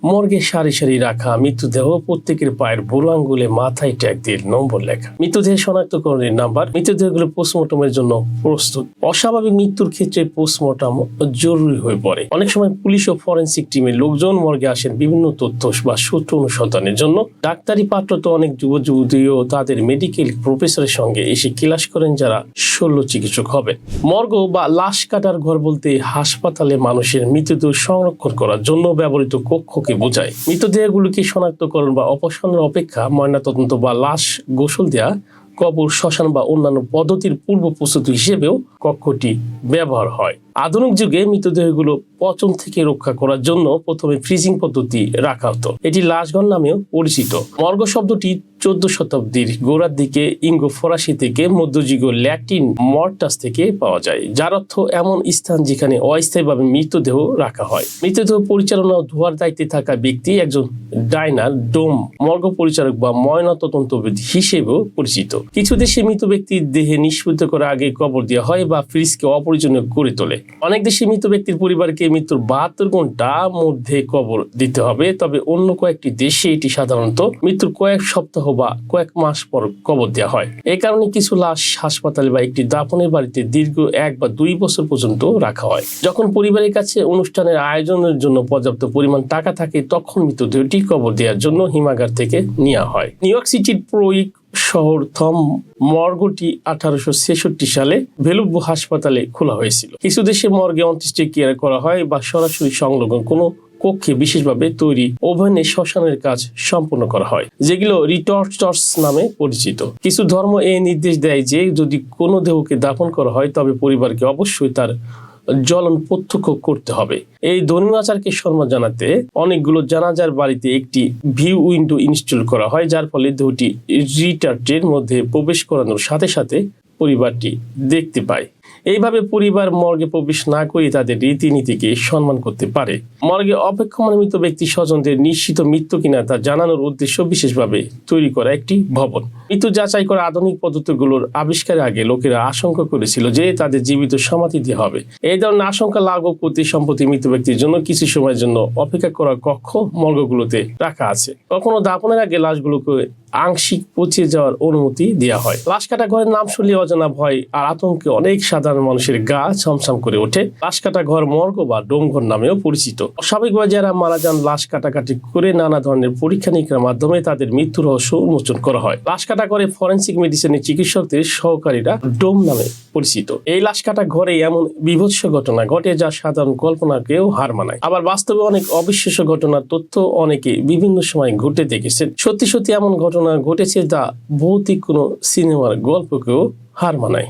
মর্গে সারি সারি রাখা মৃতদেহ, প্রত্যেকের পায়ের বুড়ো আঙ্গুলে মাথায় ট্যাগ দিয়ে নম্বর লেখা। মৃতদেহ শনাক্তকরণের নাম্বার। মৃতদেহগুলো পোস্টমর্টমের জন্য প্রস্তুত। অস্বাভাবিক মৃত্যুর ক্ষেত্রে পোস্টমর্টম জরুরি হয়ে পড়ে। অনেক সময় পুলিশ ও ফরেন্সিক টিমের লোকজন মর্গে আসেন বিভিন্ন তথ্য বা সূত্র অনুসন্ধানের জন্য। ডাক্তারি পাঠরত অনেক যুব যুবতীও তাদের মেডিকেল প্রফেসরের সঙ্গে এসে ক্লাস করেন যারা শল্য চিকিৎসক হবেন। মর্গ বা লাশ কাটার ঘর বলতে হাসপাতালে মানুষের মৃতদেহ সংরক্ষণ করার জন্য ব্যবহৃত কক্ষকে বোঝায়। মৃতদেহগুলোকে শনাক্তকরণ বা অপসারণের অপেক্ষা ময়নাতদন্ত বা লাশ গোসল দেয়া, কবর, শ্মশান বা অন্যান্য পদ্ধতির পূর্ব প্রস্তুতি হিসেবেও কক্ষটি ব্যবহার হয়। আধুনিক যুগে মৃতদেহগুলো পচন থেকে রক্ষা করার জন্য প্রথমে ফ্রিজিং পদ্ধতি রাখা হতো। এটি লাশঘর নামেও পরিচিত। মর্গ শব্দটি 14 শতাব্দীর গোড়ার দিকে ইঙ্গো ফরাসি থেকে মধ্যযুগীয় ল্যাটিন মর্টাস থেকে পাওয়া যায়, যার অর্থ এমন স্থান যেখানে অস্থায়ীভাবে মৃতদেহ রাখা হয়। মৃতদেহ পরিচালনা ও ধোয়ার দায়িত্বে থাকা ব্যক্তি একজন ডাইনার, ডোম, মর্গ পরিচারক বা ময়নাতদন্তবিদ হিসেবেও পরিচিত। কিছু দেশে মৃত ব্যক্তির দেহে নিষ্পত্তি করার আগে কবর দেওয়া হয় বা ফ্রিজকে অপরিজনীয় করে তোলে। অনেক দেশে মৃত ব্যক্তির পরিবারকে মৃত্যুর 72 ঘন্টার মধ্যে কবর দিতে হবে, তবে অন্য কয়েকটি দেশে এটি সাধারণত মৃত্যুর কয়েক সপ্তাহ বা কয়েক মাস পর কবর দেওয়া হয়। এই কারণে কিছু লাশ হাসপাতালে বা একটি দাফনের বাড়িতে দীর্ঘ 1 বা 2 বছর পর্যন্ত রাখা হয়। যখন পরিবারের কাছে অনুষ্ঠানের আয়োজনের জন্য পর্যাপ্ত পরিমাণ টাকা থাকে, তখন মৃতদেহটি কবর দেওয়ার জন্য হিমাগার থেকে নেওয়া হয়। নিউ ইয়র্ক সিটির প্রয়িক শহর থম মর্গটি 1866 সালে ভেলুব্বো হাসপাতালে খোলা হয়েছিল। কিছু দেশে মর্গে অন্ত্যেষ্টিক্রিয়া করা হয় বা সরাসরি সংলগ্ন কোনো কক্ষে বিশেষভাবে তৈরি ওভেনে শ্মশানের কাজ সম্পন্ন করা হয়, যেগুলো রিটর্টস নামে পরিচিত। কিছু ধর্ম এই নির্দেশ দেয় যে যদি কোনো দেহকে দাফন করা হয় তবে পরিবারকে অবশ্যই তার জ্বলন প্রত্যক্ষ করতে হবে। এই ধর্মীয় আচারকে সম্মান জানাতে অনেকগুলো জানাজার বাড়িতে একটি ভিউ উইন্ডো ইনস্টল করা হয়, যার ফলে দেহটি রিটার্টের মধ্যে প্রবেশ করানোর সাথে সাথে পরিবারটি দেখতে পায়। এইভাবে পরিবার মর্গে প্রবেশ না করে তাদের রীতিনীতিকে সম্মান করতে পারে। মর্গে অপেক্ষমান মৃত ব্যক্তি স্বজনদের নিশ্চিত মৃত্যু কিনা তা জানানোর উদ্দেশ্য বিশেষভাবে তৈরি করা একটি ভবন। মৃত্যু যাচাই করা আধুনিক পদ্ধতিগুলোর আবিষ্কারের আগে লোকেরা আশঙ্কা করেছিল যে তাদের জীবিত সমাধি দেওয়া হবে। এই ধরনের আশঙ্কা লাঘব করতে সম্প্রতি মৃত ব্যক্তির জন্য কিছু সময়ের জন্য অপেক্ষা করার কক্ষ মর্গগুলোতে রাখা আছে। কখনো দাফনের আগে লাশগুলোকে আংশিক পচে যাওয়ার অনুমতি দেওয়া হয়। লাশ কাটা ঘরের নাম শুনলে অজানা ভয় আর আতঙ্কে অনেক সাধারণ মানুষের গা ছমছম করে ওঠে। লাশ কাটা ঘর মর্গ বা ডোমঘর নামেও পরিচিত। অস্বাভাবিকভাবে যারা মারা যান লাশ কাটাকাটি করে নানা ধরনের পরীক্ষা নিরীক্ষার মাধ্যমে তাদের মৃত্যু রহস্য উন্মোচন করা হয়। লাশ কাটা ঘরে ফরেন্সিক মেডিসিনের চিকিৎসকদের সহকারীরা ডোম নামে পরিচিত। এই লাশ কাটা ঘরে এমন বিভৎস ঘটনা ঘটে যা সাধারণ কল্পনাকেও হার মানায়। আবার বাস্তবে অনেক অবিশ্বাস্য ঘটনার তথ্য অনেকে বিভিন্ন সময় ঘটে দেখেছেন। সত্যি সত্যি এমন ঘটনা ঘটেছে যা ভৌতিক কোনো সিনেমার গল্পকেও হার মানায়।